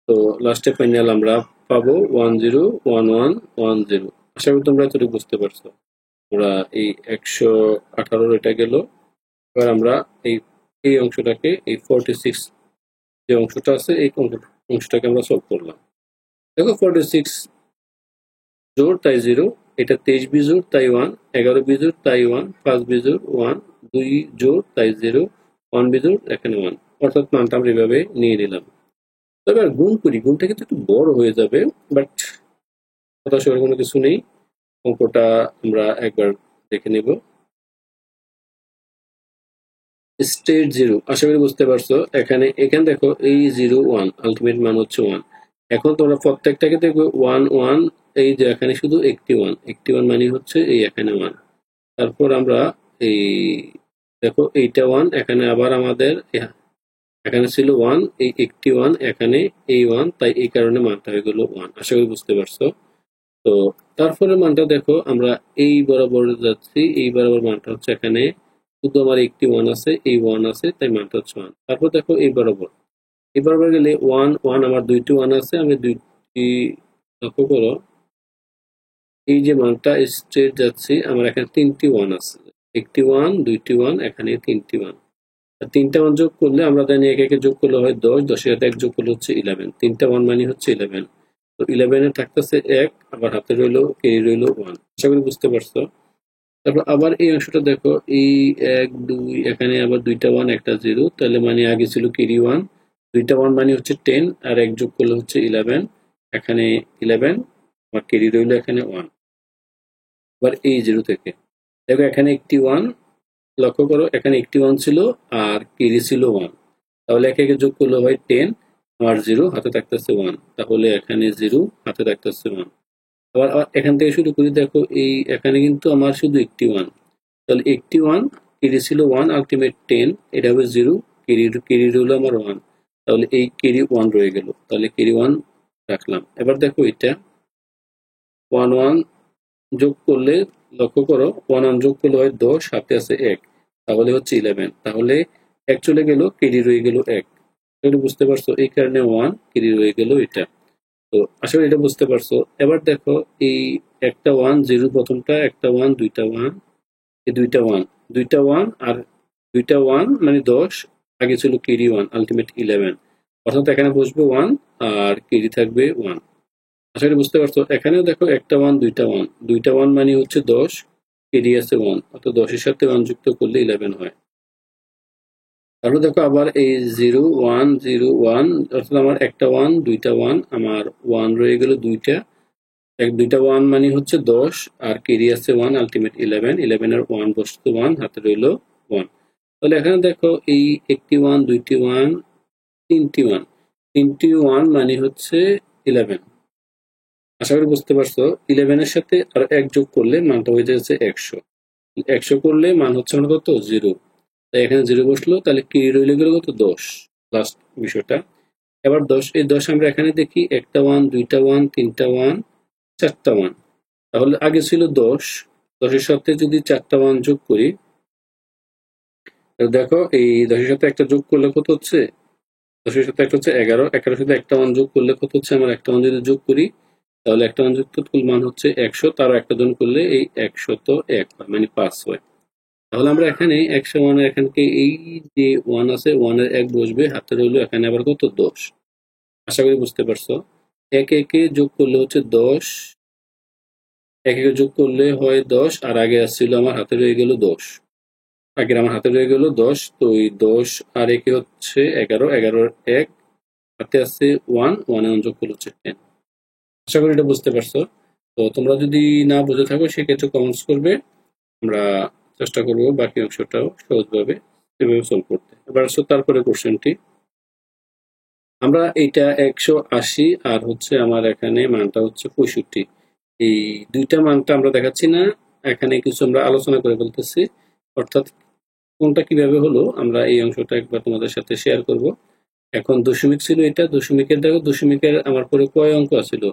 তো লাস্টে ফাইনাল আমরা পাবো 101110। আশা করি তোমরা এতটুকু বুঝতে পারছো। আমরা এই 118 এটা গেল। এবার আমরা এই এই অংশটাকে, এই 46 যে অংশটা আছে, এই অংশটাকে আমরা সলভ করলাম। দেখো 46 জোড়, তাই 0, এটা 23 বিজোড়, তাই 1, 11 বিজোড়, তাই 1, 5 বিজোড় 1, 2 জোড়, তাই 0, 1 বিজোড়, এখানে 1। অর্থাৎ মানটা আমরা এভাবে নিয়ে নিলাম। তবে আর গুণ করি, গুণটা কিন্তু একটু বড় হয়ে যাবে, বাট হতাশ হওয়ার কোনো কিছু নেই। অঙ্কটা আমরা একবার দেখে নেব। স্টেট 0, আশা করি বুঝতে পারছো। এখানে দেখো এই 0 1, আলটিমেট মান হচ্ছে 1। এখন তোমরা প্রত্যেকটাকে দেখবে 1 1, এই যে এখানে শুধু একটি 1 মানে হচ্ছে এই এখানে 1। তারপর আমরা এই দেখো এইটা 1, এখানে আবার আমাদের এখানে ছিল 1, এই একটি 1, এখানে এই 1, তাই এই কারণে মানটা হয়ে গেল 1। আশা করি বুঝতে পারছো। তো তারপরে মানটা দেখো আমরা এই বরাবর যাচ্ছি, এই বরাবর মানটা হচ্ছে এখানে শুধু আমার একটি ওয়ান আছে, এই ওয়ান আছে, তাই মানটা হচ্ছে ওয়ান। তারপর দেখো এই বরাবর, এই বরাবর গেলে ওয়ান ওয়ান, আমার দুইটি ওয়ান আছে, আমি দুইটি, লক্ষ্য করো এই যে মানটা স্ট্রেট যাচ্ছি, আমার এখানে তিনটি ওয়ান আছে, একটি ওয়ান, দুইটি ওয়ান, এখানে তিনটি ওয়ান। তিনটা ওয়ান যোগ করলে আমরা জানি এক একে যোগ করলে হয় 10, 10 এর সাথে এক যোগ করলে হচ্ছে 11, তিনটা ওয়ান মানে হচ্ছে 11। তো 11 এ থাকতেছে এক, আবার হাতে রইলো কেরি রইলো ওয়ান। আশা করি বুঝতে পারছো। তারপর আবার এই অংশটা দেখো, এই এক দুই, এখানে আবার দুইটা ওয়ান একটা জিরো, তাহলে মানে আগে ছিল কেরি ওয়ান, দুইটা ওয়ান মানে হচ্ছে 10, আর এক যোগ করলে হচ্ছে 11, এখানে 11, আবার কেরি রইলো এখানে ওয়ান। আবার এই জিরো থেকে দেখো এখানে একটি ওয়ান, লক্ষ্য করো এখানে একটি ওয়ান ছিল আর কেরি ছিল ওয়ান, তাহলে একে একে যোগ করলে হয় 10, আর জিরো হাতে থাকতেছে ওয়ান, তাহলে এখানে জিরো হাতে থাকতেছে ওয়ান। আবার আবার এখান থেকে শুরু করি, দেখো এই এখানে কিন্তু আমার শুধু একটি ওয়ান, তাহলে একটি ওয়ান, কেরি ছিল ওয়ান, আলটিমেট 10, এটা হবে জিরো, কেরি রইলো আমার ওয়ান, তাহলে এই কেরি ওয়ান রয়ে গেল, তাহলে কেরি ওয়ান রাখলাম। এবার দেখো এটা ওয়ান ওয়ান যোগ করলে, লক্ষ্য করো ওয়ান ওয়ান যোগ করলে হয় 10, হাতে আছে এক, তাহলে হচ্ছে 11, তাহলে এক চলে গেল, কেরি রয়ে গেল এক। এটা বুঝতে পারছো, এই কারণে ওয়ান কেরি রয়ে গেল এটা। তো আশা করি এটা বুঝতে পারছো। এবার দেখো এই একটা ওয়ান, জিরো প্রথমটা, একটা ওয়ান, দুইটা ওয়ান, এই দুইটা ওয়ান, দুইটা ওয়ান আর দুইটা ওয়ান মানে 10, আগে ছিল কেরি ওয়ান, আলটিমেট 11, অর্থাৎ এখানে বসবে ওয়ান আর কেরি থাকবে ওয়ান। আশা করি বুঝতে পারছো। এখানেও দেখো একটা ওয়ান, দুইটা ওয়ান, দুইটা ওয়ান মানে হচ্ছে 10, কেরি আছে ওয়ান, অর্থাৎ 10-এর সাথে ওয়ান যুক্ত করলে 11 হয়। তারপর দেখো আবার এই জিরো ওয়ান, জিরো ওয়ান, অর্থাৎ আমার একটা ওয়ান, দুইটা ওয়ান, আমার ওয়ান রয়ে গেল দুইটা, দুইটা ওয়ান মানে হচ্ছে 10, আর কেরি আছে ওয়ান, আলটিমেট 11, 11 এর ওয়ান বসতো ওয়ান, হাতে রইল ওয়ান। তাহলে এখানে দেখো এই একটি ওয়ান, দুইটি ওয়ান, তিনটি ওয়ান, তিনটি ওয়ান মানে হচ্ছে 11। আশা করি বুঝতে পারছো। 11 এর সাথে আর এক যোগ করলে মানটা হয়ে যাচ্ছে 100, 100 করলে মান হচ্ছে আমার কত, জিরো, তাই এখানে জিরো বসলো, তাহলে কি রইলে গেল কত, 10, লাস্ট বিষয়টা। এবার 10, এই 10 আমরা এখানে দেখি, একটা ওয়ান, দুইটা ওয়ান, তিনটা ওয়ান, চারটা ওয়ান, তাহলে আগে ছিল 10, 10-এর সাথে যদি চারটা ওয়ান যোগ করি, দেখো এই 10-এর সাথে একটা যোগ করলে কত হচ্ছে, 10-এর সাথে একটা হচ্ছে 11, 11-এর সাথে একটা ওয়ান যোগ করলে কত হচ্ছে, আমার একটা ওয়ান যদি যোগ করি, তাহলে একটা ওয়ান যুক্ত কুল মান হচ্ছে 100, তারও একটা জন করলে এই 101 হয়, মানে 5 হয়। তাহলে আমরা এখানে 101 এখানকে এই যে ওয়ান আছে, ওয়ানের এক বসবে, হাতে রইলো এখানে আবার কত, 10। আশা করি বুঝতে পারছো। এক একে যোগ করলে হচ্ছে 10, এক একে যোগ করলে হয় 10, আর আগে আসছিল আমার হাতে রয়ে গেল 10, আগের আমার হাতে রয়ে গেল 10, তো এই 10 আর একে হচ্ছে 11, 11-এর এক, হাতে আছে ওয়ান, ওয়ানে যোগ করলে হচ্ছে 10। আশা করি এটা বুঝতে পারছো। তো তোমরা যদি না বুঝে থাকো সেক্ষেত্রে কমেন্টস করবে, আমরা চেষ্টা করব বাকি অংশটাও সহজভাবে এভাবে সলভ করতে। এবার আসো তারপরে কোশ্চেনটি, আমরা এইটা 180 আর হচ্ছে আমার এখানে মানটা হচ্ছে 65, এই দুইটা মানটা আমরা দেখাচ্ছি না, এখানে কিছু আমরা আলোচনা করে বলতেছি, অর্থাৎ কোনটা কিভাবে হলো আমরা এই অংশটা একবার তোমাদের সাথে শেয়ার করব। এখন দশমিক ছিল, এটা দশমিকের, দেখো দশমিকের আমার পরে কয় অঙ্ক আছিল,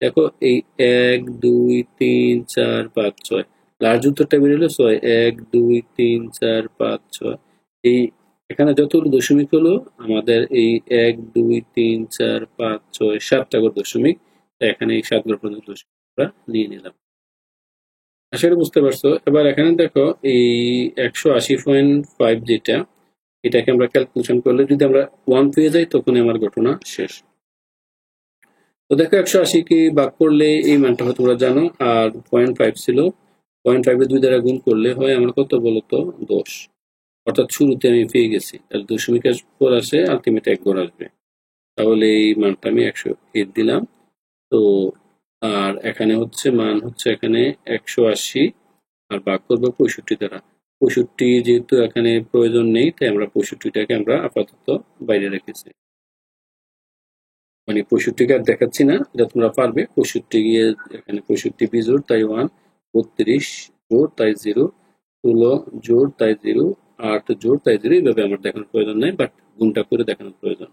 দেখো এই 1 2 3 4 5 6, লার্জ উত্তরটা বেরোলো 6, 1 2 3 4 5 6, এই এখানে যতগুলো দশমিক হলো আমাদের এই 1 2 3 4 5 6 7টা করে দশমিক, তাই এখানে এই 7 পর্যন্ত দশমিক আমরা নিয়ে নিলাম। আশা করি বুঝতে পারছো। এবার এখানে দেখো এই 180.5 যেটা, এটাকে আমরা ক্যালকুলেশন করলে যদি আমরা ওয়ান পেয়ে যাই, তখন আমার ঘটনা শেষ। তো দেখো 180 কি ভাগ করলে এই মানটা হয় তোমরা জানো, আর 0.5 ছিল, 0.5 2 দ্বারা গুণ করলে হয় আমার কত বলতো, 10, অর্থাৎ শুরুতে আমি পেয়ে গেছি, তাহলে দশমিকের পর আসে আলটিমেট এক ঘর আসবে, তাহলে এই মানটা আমি 108 দিলাম। তো আর এখানে হচ্ছে মান হচ্ছে এখানে 180, আর ভাগ করবো 65 দ্বারা। 65 যেহেতু এখানে প্রয়োজন নেই, তাই আমরা 65টাকে আমরা আপাতত বাইরে রেখেছি, মানে 65কে আর দেখাচ্ছি না, এটা তোমরা পারবে। 65 গিয়ে এখানে 65 বিজোড় তাই 1, 32 জোড় তাই 0, 16 জোড় তাই 0, 8 জোড় তাই 0, এইভাবে আমার দেখানোর প্রয়োজন নেই, বাট গুণটা করে দেখানোর প্রয়োজন।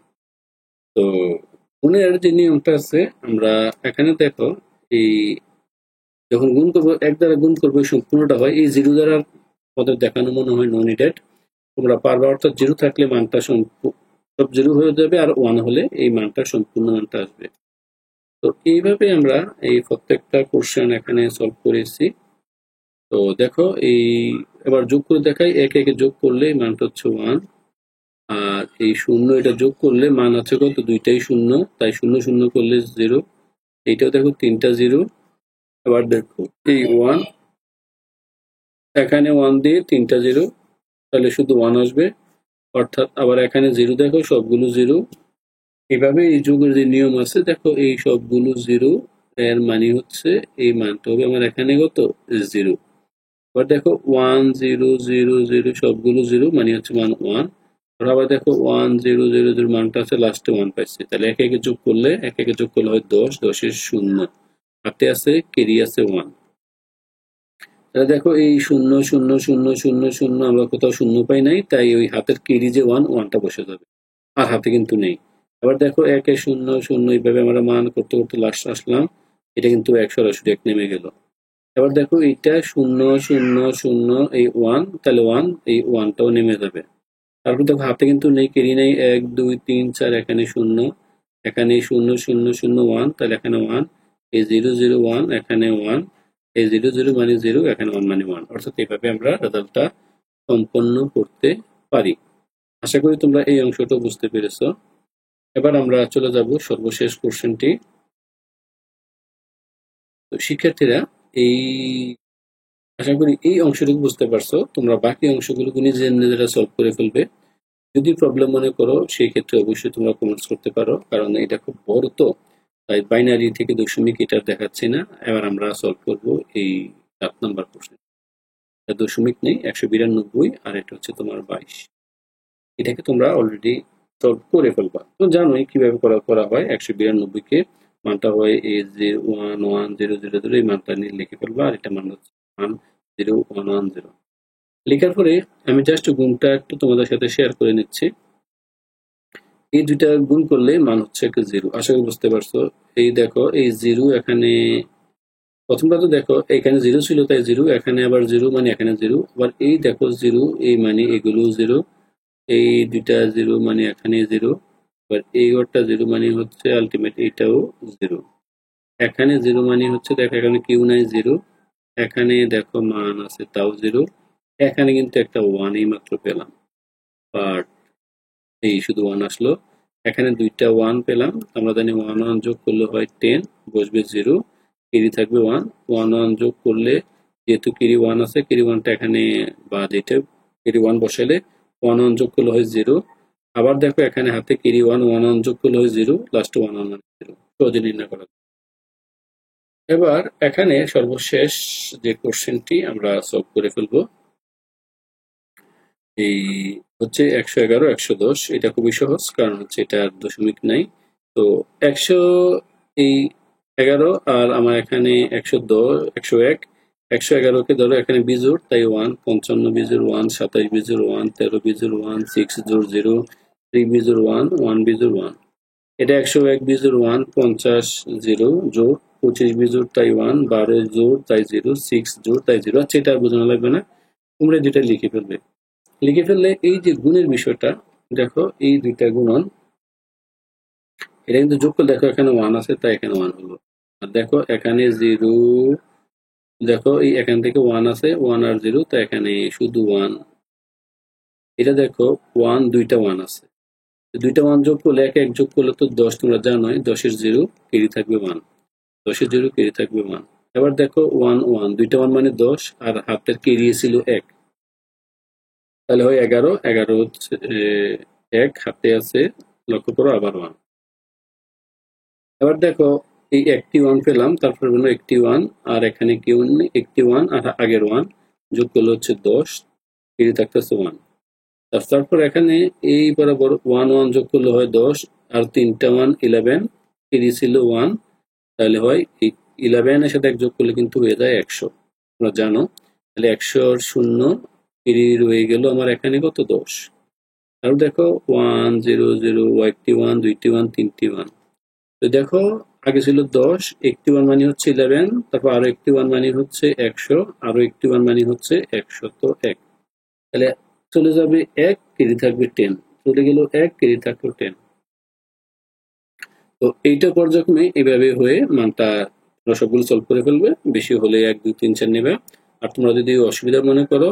তো গুণের যে নিয়মটা আছে, আমরা এখানে দেখো এই যখন গুণ করবো, এক দ্বারা গুণ করবো সম্পূর্ণটা হয়, এই জিরো দ্বারা আমাদের দেখানো মনে হয় নন নিডেড, তোমরা পারবা। অর্থাৎ জিরো থাকলে মানটা সব জিরো হয়ে যাবে, আর ওয়ান হলে এই মানটা সম্পূর্ণ মানটা আসবে। তো এইভাবে আমরা এই প্রত্যেকটা কোশ্চেন এখানে সলভ করেছি। তো দেখো এই এবার যোগ করে দেখাই, একে একে যোগ করলে মানটা হচ্ছে ওয়ান, আর এই শূন্য এটা যোগ করলে মান আছে কত, দুইটাই শূন্য, তাই শূন্য শূন্য করলে জিরো। এইটাও দেখো তিনটা জিরো। এবার দেখো এই ওয়ান, এখানে ওয়ান দিয়ে তিনটা জিরো, তাহলে শুধু ওয়ান আসবে। অর্থাৎ আবার এখানে জিরো, দেখো সবগুলো জিরো। এভাবে এই যোগের যে নিয়ম আছে, দেখো এই সবগুলো জিরো, এর মানে হচ্ছে এই মানটা হবে আমার এখানে কত, জিরো। এবার দেখো ওয়ান জিরো জিরো জিরো সবগুলো জিরো, মানে হচ্ছে মান ওয়ান। আবার দেখো ওয়ান জিরো জিরো জিরো মানটা আছে লাস্টে ওয়ান পাইছে, তাহলে একে একে যোগ করলে, একে একে যোগ করলে হয় দশ, দশের শূন্য, হাতে আছে কেরি আছে ওয়ান। তাহলে দেখো এই শূন্য শূন্য শূন্য শূন্য শূন্য আমরা কোথাও শূন্য পাই নাই, তাই ওই হাতের কেরি যে ওয়ান, ওয়ানটা বসে যাবে, আর হাতে কিন্তু নেই। আবার দেখো একে শূন্য শূন্য, এইভাবে আমরা মান করতে করতে লাস্ট আসলাম, এটা কিন্তু এক সরাসরি এক নেমে গেল। এবার দেখো এইটা শূন্য শূন্য শূন্য এই ওয়ান, তাহলে ওয়ান, এই ওয়ানটাও নেমে যাবে। তারপর দেখো হাতে কিন্তু নেই, কেরি নেই, এক দুই তিন চার, এখানে শূন্য, এখানে শূন্য শূন্য শূন্য ওয়ান, তাহলে এখানে ওয়ান, এই জিরো জিরো ওয়ান, এখানে ওয়ান, এই জিরো জিরো মানে জিরো, এখানে ওয়ান মানে ওয়ান। অর্থাৎ এইভাবে আমরা রেজাল্টটা সম্পন্ন করতে পারি। আশা করি তোমরা এই অংশটা বুঝতে পেরেছ। এবার আমরা চলে যাব সর্বশেষ কোশ্চেনটি। তো শিক্ষার্থীরা, এই আশা করি এই অংশটুকু বুঝতে পারছো। তোমরা বাকি অংশগুলো নিজেরা সলভ করে ফেলবে। যদি প্রবলেম মনে করো সেই ক্ষেত্রে অবশ্যই তোমরা কমেন্টস করতে পারো, কারণ এটা খুব বড়, তো তাই বাইনারি থেকে দশমিক এটা দেখাচ্ছি না। এবার আমরা সলভ করব এই 7 নাম্বার প্রশ্ন। দশমিক নেই, 192, আর এটা হচ্ছে তোমার 22। এটাকে তোমরা অলরেডি সলভ করে ফেলবা, তো জানোই কিভাবে করা হয়। 192 কে মানটা হয় A011000, এই মানটা নিয়ে লিখে ফেলবা, আর এটা মান হচ্ছে 10110। লেখার পরে আমি জাস্ট গুণটা একটু তোমাদের সাথে শেয়ার করে নিচ্ছি। এই দুইটা গুণ করলে মান হচ্ছে একটা জিরো। আশা করি বুঝতে পারছো। এই দেখো এই জিরো, এখানে প্রথমটা তো দেখো এখানে জিরো ছিল তাই জিরো, এখানে আবার জিরো মানে এখানে জিরো, আবার এই দেখো জিরো, এই মানে এগুলো জিরো, এই দুইটা জিরো মানে এখানে জিরো, আবার এই ঘরটা জিরো মানে হচ্ছে আলটিমেট এটাও জিরো। এখানে জিরো মানে হচ্ছে দেখো এখানে কিউ নাই, জিরো, এখানে দেখো মান আছে তাও জিরো, এখানে কিন্তু একটা ওয়ান এই মাত্র পেলাম, বাট এই শুধু ওয়ান আসলো। এখানে দুইটা ওয়ান পেলাম, আমরা জানি ওয়ান ওয়ান যোগ করলে হয় 10, বসবে জিরো, কেরি থাকবে ওয়ান, ওয়ান ওয়ান যোগ করলে যেহেতু কেরি ওয়ান আছে, কেরি ওয়ানটা এখানে বাদ, এটা কেরি ওয়ান বসালে ওয়ান ওয়ান যোগ করলে হয় জিরো। আবার দেখো এখানে হাতে কেরি ওয়ান, ওয়ান ওয়ান যোগ করলে হয় জিরো, লাস্ট ওয়ান ওয়ান মানে জিরো, সহজে নির্ণয় করা। এবার এখানে সর্বশেষ যে কোশ্চেনটি আমরা সলভ করে ফেলবো, এই হচ্ছে 111, 110। এটা খুবই সহজ, কারণ হচ্ছে এটা দশমিক নাই। তো 100, এই 11, আর আমার এখানে 110, 101, 111কে ধরো এখানে বিজোড়, তাই 1, 55 বিজোড় 1, 27 বিজোড় 1, 13 বিজোড় 1, 6 জোড় 0, 3 বিজোড় 1, 1 বিজোড় 1। এটা 101 বিজোড় 1, 50 0 জোড় 25 বিজোড় তাই 1, 12 জোড় তাই 0, 6 জোড় তাই 0। আচ্ছা, এটা আর বোঝানো লাগবে না, তোমরা দুইটা লিখে ফেলবে। লিখে ফেললে এই যে গুণের বিষয়টা, দেখো এই দুইটা গুণন, এটা কিন্তু যোগ করলে দেখো এখানে ওয়ান আছে তাই এখানে ওয়ান হলো, আর দেখো এখানে জিরো, দেখো এই এখান থেকে ওয়ান আছে, ওয়ান আর জিরো, তাই এখানে শুধু ওয়ান। এটা দেখো ওয়ান, দুইটা ওয়ান আছে, দুইটা ওয়ান যোগ করলে, এক যোগ করলে তো 10, তোমরা জানোই 10-এর জিরো কেরি থাকবে ওয়ান, 10-এর জিরো কেরি থাকবে ওয়ান। এবার দেখো ওয়ান ওয়ান, দুইটা ওয়ান মানে 10, আর হাতের কেরি ছিল 1, তাহলে হয় 11, 11 হচ্ছে 1 হাতে আছে, লক্ষ্য করো আবার ওয়ান। এবার দেখো এই একটি ওয়ান পেলাম, তারপর হলো একটি ওয়ান, আর এখানে কেউ নেই, একটি ওয়ান আর আগের ওয়ান যোগ করলে হচ্ছে 10, কেরি থাকতেছে ওয়ান। তারপর এখানে এই বরাবর ওয়ান ওয়ান যোগ করলে হয় 10, আর তিনটা ওয়ান 11, কেরি ছিল ওয়ান, তাহলে হয় 11-এর সাথে 1 যোগ করলে কিন্তু হয়ে যায় 100, তোমরা জানো। তাহলে 100 শূন্য, কেরি রয়ে গেল আমার এখানে কত, 10। আর দেখো 1 0 0, একটি ওয়ান, দুইটি ওয়ান, তিনটি ওয়ান। তো দেখো আগে ছিল 10, একটি 1 মানে হচ্ছে 11, তারপর আরো একটি 1 মানে হচ্ছে 100, আরো একটি 1 মানে হচ্ছে 101। তাহলে চলে যাবে 1, কেটে থাকবে 10, চলে গেল 1, কেটে থাকলো 10। তো এইটা পর্যায়ক্রমে এইভাবে হয়ে মানটা তোমরা সবগুলো সলভ করে ফেলবে, বেশি হলে 1 2 3 4 নেবে। আর তোমরা যদি অসুবিধা মনে করো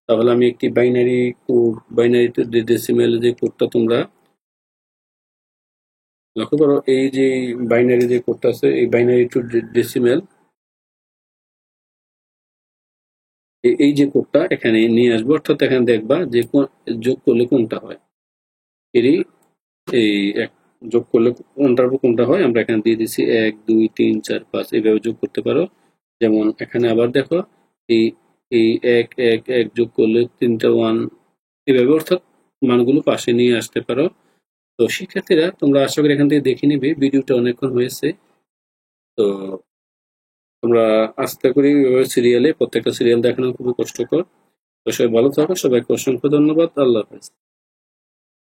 তাহলে আমি একটি binary code, binary two decimal যে কোডটা তোমরা লক্ষ্য করো, এই যে বাইনারি যে কোডটা আছে, এই বাইনারি টু ডেসিমেল, এই যে কোডটা এখানে নিয়ে আসবো, অর্থাৎ এখানে দেখবা যে যোগ করলে কোনটা হয়, এরই এই যোগ করলে কোনটার উপর কোনটা হয় আমরা এখানে দিয়ে দিচ্ছি 1 2 3 4 5, এইভাবে যোগ করতে পারো। যেমন এখানে আবার দেখো এই এই 1 1 1 যোগ করলে 3টা 1, এভাবে অর্থাৎ মানগুলো পাশে নিয়ে আসতে পারো। তো শিক্ষার্থীরা তোমরা আশা করি এখান থেকে দেখে নিবে, ভিডিওটা অনেকক্ষণ হয়েছে। তো তোমরা আশা করি সিরিয়ালে প্রত্যেকটা সিরিয়াল দেখানো খুবই কষ্টকর। তো সবাই ভালো থাকো, সবাইকে অসংখ্য ধন্যবাদ, আল্লাহ হাফেজ।